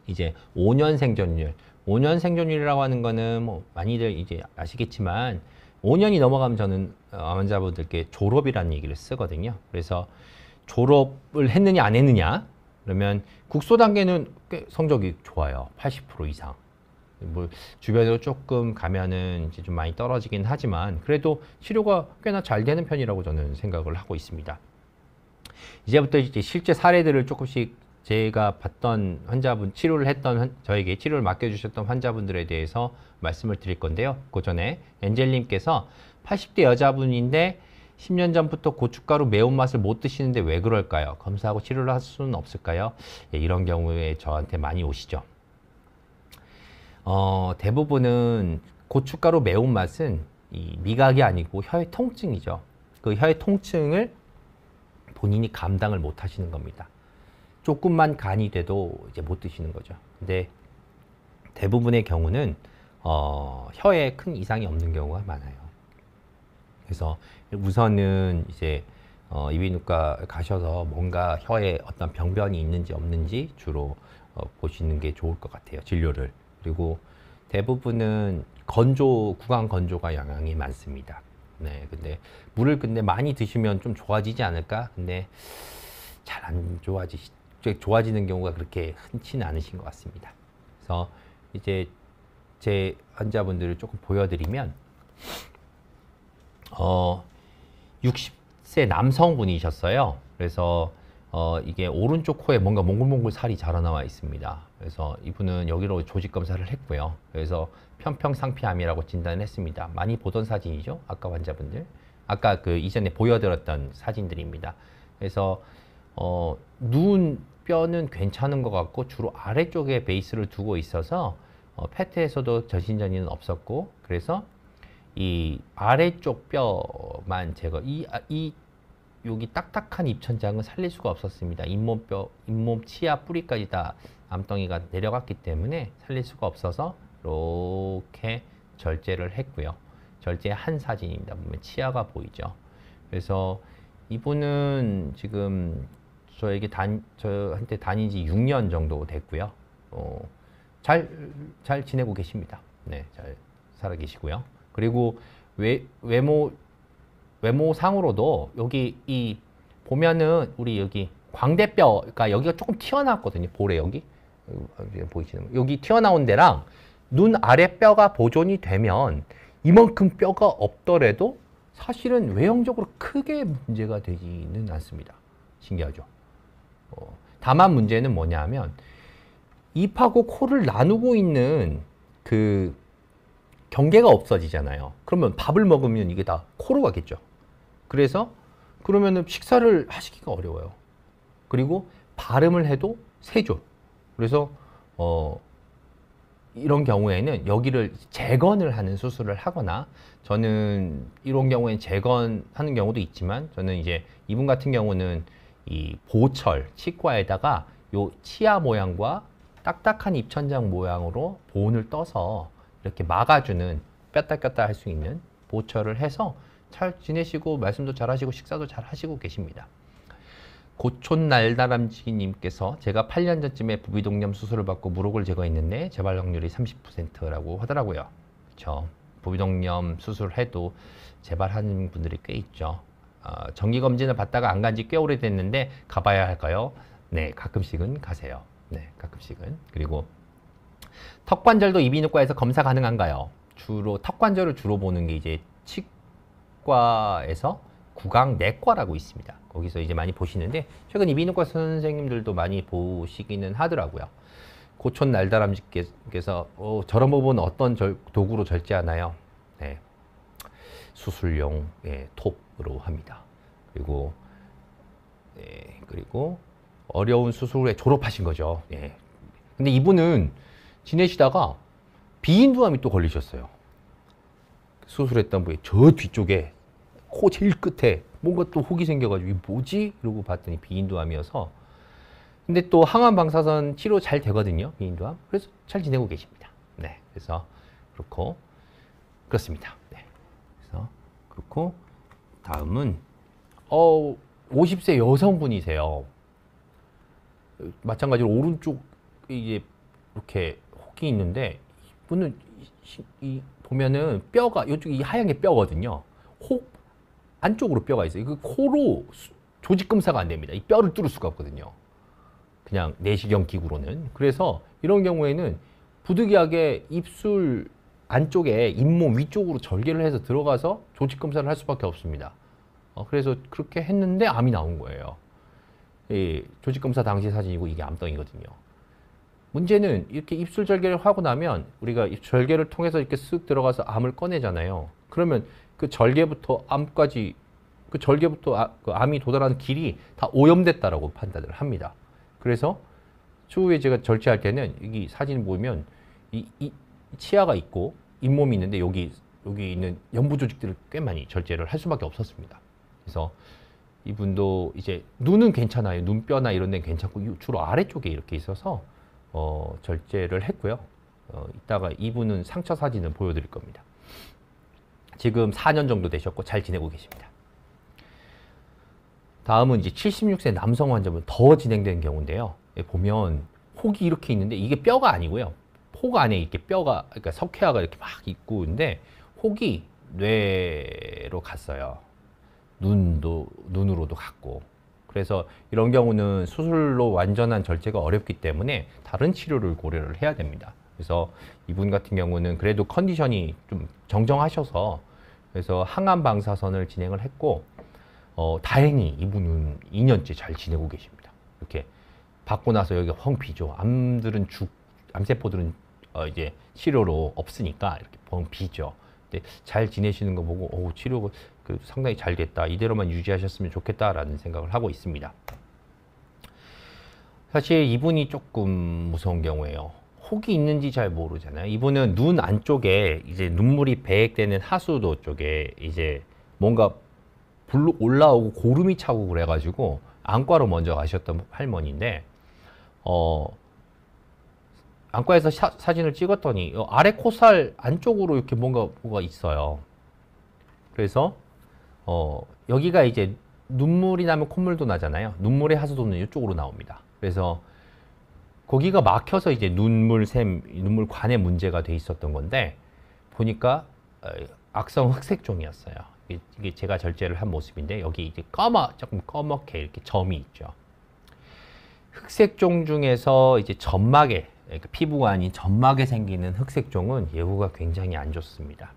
이제 5년 생존율, 5년 생존율이라고 하는 거는 뭐 많이들 이제 아시겠지만 5년이 넘어가면 저는 환자분들께 졸업이라는 얘기를 쓰거든요. 그래서 졸업을 했느냐 안 했느냐, 그러면 국소 단계는 꽤 성적이 좋아요. 80% 이상. 뭐 주변으로 조금 가면은 이제 좀 많이 떨어지긴 하지만 그래도 치료가 꽤나 잘 되는 편이라고 저는 생각을 하고 있습니다. 이제부터 이제 실제 사례들을 조금씩 제가 봤던 환자분, 저에게 치료를 맡겨주셨던 환자분들에 대해서 말씀을 드릴 건데요. 그 전에 엔젤님께서 80대 여자분인데 10년 전부터 고춧가루 매운맛을 못 드시는데 왜 그럴까요? 검사하고 치료를 할 수는 없을까요? 예, 이런 경우에 저한테 많이 오시죠. 대부분은 고춧가루 매운맛은 이 미각이 아니고 혀의 통증이죠. 그 혀의 통증을 본인이 감당을 못 하시는 겁니다. 조금만 간이 돼도 이제 못 드시는 거죠. 근데 대부분의 경우는 혀에 큰 이상이 없는 경우가 많아요. 그래서 우선은 이제 이비인후과 가셔서 뭔가 혀에 어떤 병변이 있는지 없는지 주로 보시는 게 좋을 것 같아요. 진료를. 그리고 대부분은 구강 건조가 영향이 많습니다. 네, 근데 물을 많이 드시면 좀 좋아지지 않을까? 근데 잘 안 좋아지는 경우가 그렇게 흔치는 않으신 것 같습니다. 그래서 이제 제 환자분들을 조금 보여드리면 60세 남성분이셨어요. 그래서 이게 오른쪽 코에 뭔가 몽글몽글 살이 자라나와 있습니다. 그래서 이분은 여기로 조직 검사를 했고요. 그래서 편평상피암이라고 진단을 했습니다. 많이 보던 사진이죠. 아까 환자분들. 아까 그 이전에 보여드렸던 사진들입니다. 그래서 눈 뼈는 괜찮은 것 같고 주로 아래쪽에 베이스를 두고 있어서 패트에서도 저신전이는 없었고, 그래서 이 아래쪽 뼈만 제거, 여기 딱딱한 입천장은 살릴 수가 없었습니다. 잇몸뼈, 잇몸 치아 뿌리까지 다 암덩이가 내려갔기 때문에 살릴 수가 없어서 이렇게 절제를 했고요. 절제한 사진입니다. 보면 치아가 보이죠. 그래서 이분은 지금 저한테 다닌 지 6년 정도 됐고요. 잘 지내고 계십니다. 네, 잘 살아 계시고요. 그리고 외모상으로도 여기 보면은 우리 여기 광대뼈가 여기가 조금 튀어나왔거든요. 볼에 여기 보이시는 여기 튀어나온 데랑 눈 아래 뼈가 보존이 되면 이만큼 뼈가 없더라도 사실은 외형적으로 크게 문제가 되지는 않습니다. 신기하죠. 다만 문제는 뭐냐면 입하고 코를 나누고 있는 그 경계가 없어지잖아요. 그러면 밥을 먹으면 이게 다 코로 가겠죠. 그래서 그러면은 식사를 하시기가 어려워요. 그리고 발음을 해도 세죠. 그래서 이런 경우에는 여기를 재건을 하는 수술을 하거나, 저는 이런 경우에는 재건하는 경우도 있지만, 저는 이제 이분 같은 경우는 이 보철 치과에다가 요 치아 모양과 딱딱한 입천장 모양으로 본을 떠서 이렇게 막아주는, 뺐다 꼈다 할 수 있는 보철을 해서 잘 지내시고 말씀도 잘 하시고 식사도 잘 하시고 계십니다. 고촌 날다람쥐님께서 제가 8년 전쯤에 부비동염 수술을 받고 무록을 제거했는데 재발 확률이 30%라고 하더라고요. 그렇죠. 부비동염 수술해도 재발하는 분들이 꽤 있죠. 정기검진을 받다가 안 간 지 꽤 오래됐는데 가봐야 할까요? 네, 가끔씩은 가세요. 네, 가끔씩은. 그리고 턱관절도 이비인후과에서 검사 가능한가요? 주로 턱관절을 주로 보는 게 이제 치과에서 구강내과라고 있습니다. 거기서 이제 많이 보시는데, 최근 이비인후과 선생님들도 많이 보시기는 하더라고요. 고촌 날다람쥐께서 저런 부분은 어떤 도구로 절제하나요? 네, 수술용 톱으로 합니다. 그리고 그리고 어려운 수술에 졸업하신 거죠. 근데 이분은 지내시다가 비인두암이 또 걸리셨어요. 수술했던 부위 저 뒤쪽에 코 제일 끝에 뭔가 또 혹이 생겨가지고 이게 뭐지? 이러고 봤더니 비인두암이어서. 근데 또 항암 방사선 치료 잘 되거든요, 비인두암. 그래서 잘 지내고 계십니다. 네, 그래서 그렇습니다. 네, 그래서 그렇고, 다음은 50세 여성분이세요. 마찬가지로 오른쪽 이게 이렇게 혹이 있는데, 이분은 보면은 뼈가 이쪽 이 하얀 게 뼈거든요. 혹 안쪽으로 뼈가 있어요. 그 코로 조직 검사가 안 됩니다. 이 뼈를 뚫을 수가 없거든요. 그냥 내시경 기구로는. 그래서 이런 경우에는 부득이하게 입술 안쪽에 잇몸 위쪽으로 절개를 해서 들어가서 조직 검사를 할 수밖에 없습니다. 그래서 그렇게 했는데 암이 나온 거예요. 조직 검사 당시 사진이고 이게 암덩이거든요. 문제는 이렇게 입술 절개를 하고 나면 우리가 절개를 통해서 이렇게 쓱 들어가서 암을 꺼내잖아요. 그러면 그 절개부터 암까지, 그 절개부터 그 암이 도달하는 길이 다 오염됐다라고 판단을 합니다. 그래서 추후에 제가 절제할 때는 여기 사진 보면 이 치아가 있고 잇몸이 있는데 여기 있는 연부 조직들을 꽤 많이 절제를 할 수밖에 없었습니다. 그래서 이분도 이제 눈은 괜찮아요. 눈뼈나 이런 데는 괜찮고 주로 아래쪽에 이렇게 있어서 절제를 했고요. 이따가 이분은 상처 사진을 보여드릴 겁니다. 지금 4년 정도 되셨고 잘 지내고 계십니다. 다음은 이제 76세 남성 환자분 더 진행된 경우인데요. 보면 혹이 이렇게 있는데 이게 뼈가 아니고요. 혹 안에 이렇게 뼈가, 그러니까 석회화가 이렇게 막 있고 있는데 혹이 뇌로 갔어요. 눈으로도 갔고. 그래서 이런 경우는 수술로 완전한 절제가 어렵기 때문에 다른 치료를 고려를 해야 됩니다. 그래서 이분 같은 경우는 그래도 컨디션이 좀 정정하셔서 그래서 항암 방사선을 진행을 했고, 다행히 이분은 2년째 잘 지내고 계십니다. 이렇게 받고 나서 여기가 펑 비죠. 암세포들은 이제 치료로 없으니까 이렇게 펑 비죠. 근데 잘 지내시는 거 보고 치료가 상당히 잘 됐다. 이대로만 유지하셨으면 좋겠다라는 생각을 하고 있습니다. 사실 이분이 조금 무서운 경우예요. 혹이 있는지 잘 모르잖아요. 이분은 눈 안쪽에 이제 눈물이 배액되는 하수도 쪽에 이제 뭔가 불로 올라오고 고름이 차고 그래가지고 안과로 먼저 가셨던 할머니인데, 안과에서 사진을 찍었더니 아래 코살 안쪽으로 이렇게 뭐가 있어요. 그래서 여기가 이제 눈물이 나면 콧물도 나잖아요. 눈물의 하수도는 이쪽으로 나옵니다. 그래서 거기가 막혀서 이제 눈물관에 문제가 돼 있었던 건데, 보니까 악성 흑색종이었어요. 이게 제가 절제를 한 모습인데, 여기 이제 조금 검게 이렇게 점이 있죠. 흑색종 중에서 이제 점막에, 그러니까 피부가 아닌 점막에 생기는 흑색종은 예후가 굉장히 안 좋습니다.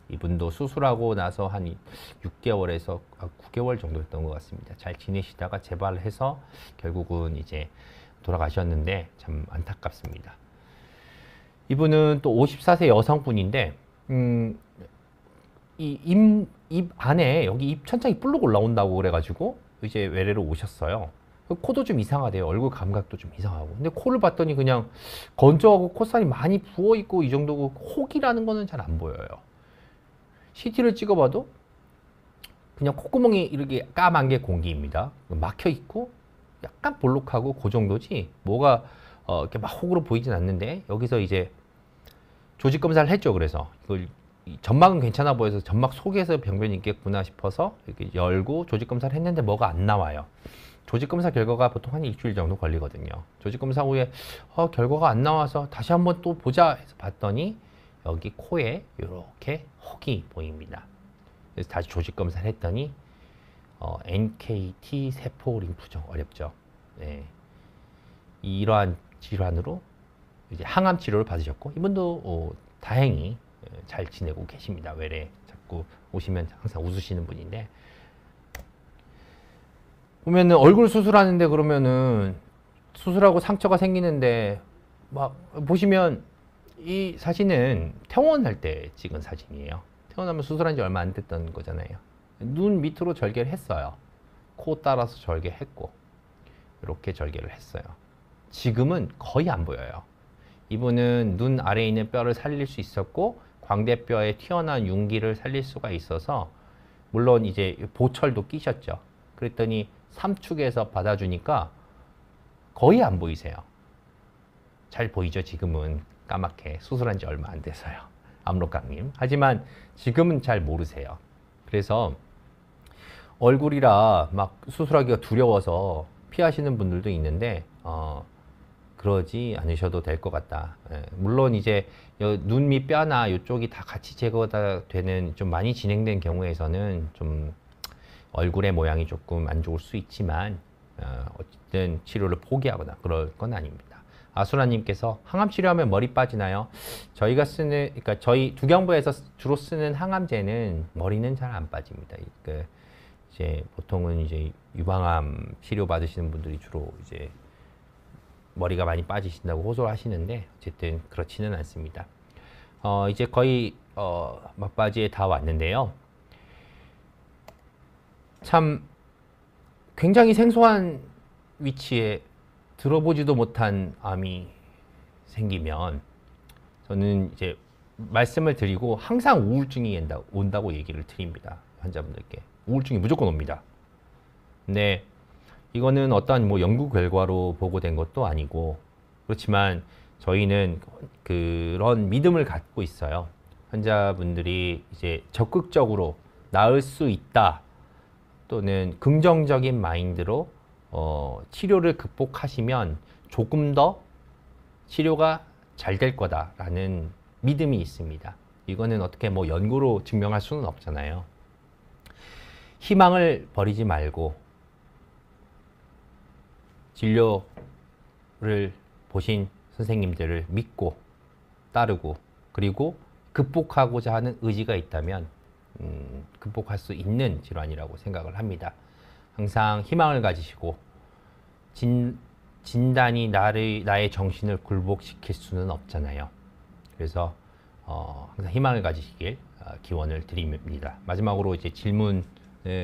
이분도 수술하고 나서 한 6개월에서 9개월 정도 했던 것 같습니다. 잘 지내시다가 재발해서 결국은 이제 돌아가셨는데 참 안타깝습니다. 이분은 또 54세 여성분인데, 입 안에 여기 입 천장이 불룩 올라온다고 그래가지고 이제 외래로 오셨어요. 코도 좀 이상하대요. 얼굴 감각도 좀 이상하고. 근데 코를 봤더니 그냥 건조하고 콧살이 많이 부어있고 이 정도고, 혹이라는 거는 잘 안 보여요. CT를 찍어봐도 그냥 콧구멍이 이렇게 까만 게 공기입니다. 막혀 있고 약간 볼록하고 그 정도지 뭐가 이렇게 막 혹으로 보이진 않는데, 여기서 이제 조직 검사를 했죠. 그래서 이걸 점막은 괜찮아 보여서 점막 속에서 병변이 있겠구나 싶어서 이렇게 열고 조직 검사를 했는데 뭐가 안 나와요. 조직 검사 결과가 보통 한 일주일 정도 걸리거든요. 조직 검사 후에 결과가 안 나와서 다시 한번 또 보자 해서 봤더니 여기 코에 이렇게 혹이 보입니다. 그래서 다시 조직 검사를 했더니 NKT 세포 림프종, 어렵죠. 네. 이러한 질환으로 이제 항암 치료를 받으셨고, 이분도 다행히 잘 지내고 계십니다. 외래 자꾸 오시면 항상 웃으시는 분인데, 보면은 얼굴 수술하는데 그러면은 수술하고 상처가 생기는데 막 보시면 이 사진은 퇴원할 때 찍은 사진이에요. 퇴원하면 수술한 지 얼마 안 됐던 거잖아요. 눈 밑으로 절개를 했어요. 코 따라서 절개했고 이렇게 절개를 했어요. 지금은 거의 안 보여요. 이분은 눈 아래에 있는 뼈를 살릴 수 있었고 광대뼈에 튀어나온 융기를 살릴 수가 있어서, 물론 이제 보철도 끼셨죠. 그랬더니 삼축에서 받아주니까 거의 안 보이세요. 잘 보이죠? 지금은 까맣게 수술한 지 얼마 안 돼서요. 압록강님. 하지만 지금은 잘 모르세요. 그래서 얼굴이라 막 수술하기가 두려워서 피하시는 분들도 있는데 그러지 않으셔도 될 것 같다. 물론 이제 눈 밑 뼈나 이쪽이 다 같이 제거가 되는 좀 많이 진행된 경우에서는 좀 얼굴의 모양이 조금 안 좋을 수 있지만 어쨌든 치료를 포기하거나 그럴 건 아닙니다. 아수라님께서 항암 치료하면 머리 빠지나요? 저희가 쓰는, 그러니까 저희 두경부에서 주로 쓰는 항암제는 머리는 잘 안 빠집니다. 그러니까 이제 보통은 이제 유방암 치료 받으시는 분들이 주로 이제 머리가 많이 빠지신다고 호소를 하시는데, 어쨌든 그렇지는 않습니다. 이제 거의 막바지에 다 왔는데요. 참 굉장히 생소한 위치에 들어보지도 못한 암이 생기면 저는 이제 말씀을 드리고 항상 우울증이 온다고 얘기를 드립니다. 환자분들께. 우울증이 무조건 옵니다. 근데 이거는 어떠한 뭐 연구 결과로 보고된 것도 아니고, 그렇지만 저희는 그런 믿음을 갖고 있어요. 환자분들이 이제 적극적으로 나을 수 있다, 또는 긍정적인 마인드로 치료를 극복하시면 조금 더 치료가 잘 될 거다라는 믿음이 있습니다. 이거는 어떻게 뭐 연구로 증명할 수는 없잖아요. 희망을 버리지 말고 진료를 보신 선생님들을 믿고 따르고, 그리고 극복하고자 하는 의지가 있다면 극복할 수 있는 질환이라고 생각을 합니다. 항상 희망을 가지시고, 진단이 나의 정신을 굴복시킬 수는 없잖아요. 그래서 항상 희망을 가지시길 기원을 드립니다. 마지막으로 이제 질문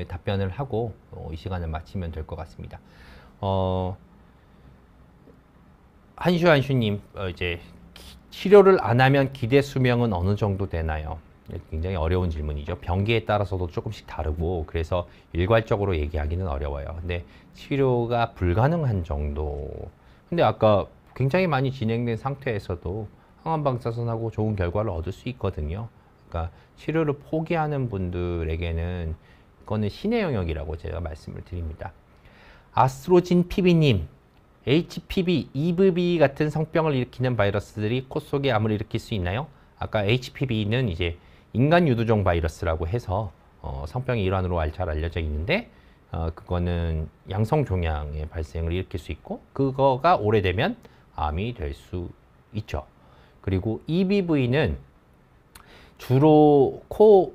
답변을 하고 이 시간을 마치면 될 것 같습니다. 한슈님, 이제 치료를 안 하면 기대 수명은 어느 정도 되나요? 굉장히 어려운 질문이죠. 병기에 따라서도 조금씩 다르고 그래서 일괄적으로 얘기하기는 어려워요. 근데 치료가 불가능한 정도. 근데 아까 굉장히 많이 진행된 상태에서도 항암방사선하고 좋은 결과를 얻을 수 있거든요. 그러니까 치료를 포기하는 분들에게는 그거는 신의 영역이라고 제가 말씀을 드립니다. 아스트로진 PB님, HPV, EBV 같은 성병을 일으키는 바이러스들이 코 속에 암을 일으킬 수 있나요? 아까 HPV는 이제 인간 유두종 바이러스라고 해서 성병의 일환으로 잘 알려져 있는데 그거는 양성 종양의 발생을 일으킬 수 있고 그거가 오래되면 암이 될 수 있죠. 그리고 EBV는 주로 코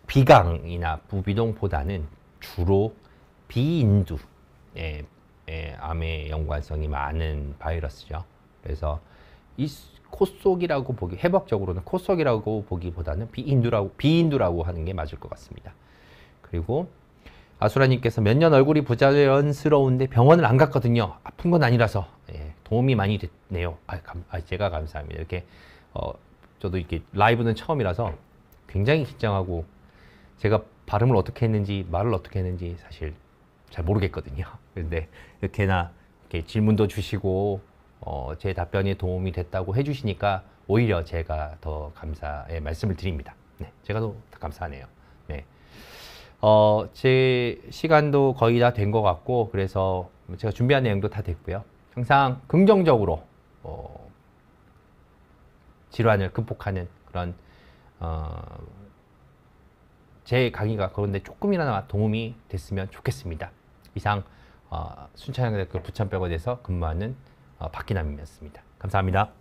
비강이나 부비동보다는 주로 비인두 암의 연관성이 많은 바이러스죠. 그래서 이 콧속이라고 보기, 해법적으로는 콧속이라고 보기보다는 비인두라고 하는 게 맞을 것 같습니다. 그리고 아수라님께서 몇 년 얼굴이 부자연스러운데 병원을 안 갔거든요. 아픈 건 아니라서 도움이 많이 됐네요. 제가 감사합니다. 이렇게 저도 이렇게 라이브는 처음이라서 굉장히 긴장하고 제가 발음을 어떻게 했는지 말을 어떻게 했는지 사실 잘 모르겠거든요. 그런데 이렇게나 이렇게 질문도 주시고 제 답변에 도움이 됐다고 해주시니까 오히려 제가 더 감사의 말씀을 드립니다. 네, 제가 더 감사하네요. 네, 제 시간도 거의 다 된 것 같고 그래서 제가 준비한 내용도 다 됐고요. 항상 긍정적으로 질환을 극복하는 그런 제 강의가 그런데 조금이나마 도움이 됐으면 좋겠습니다. 이상 순천향대학교 부천병원에서 근무하는 박기남이었습니다. 감사합니다.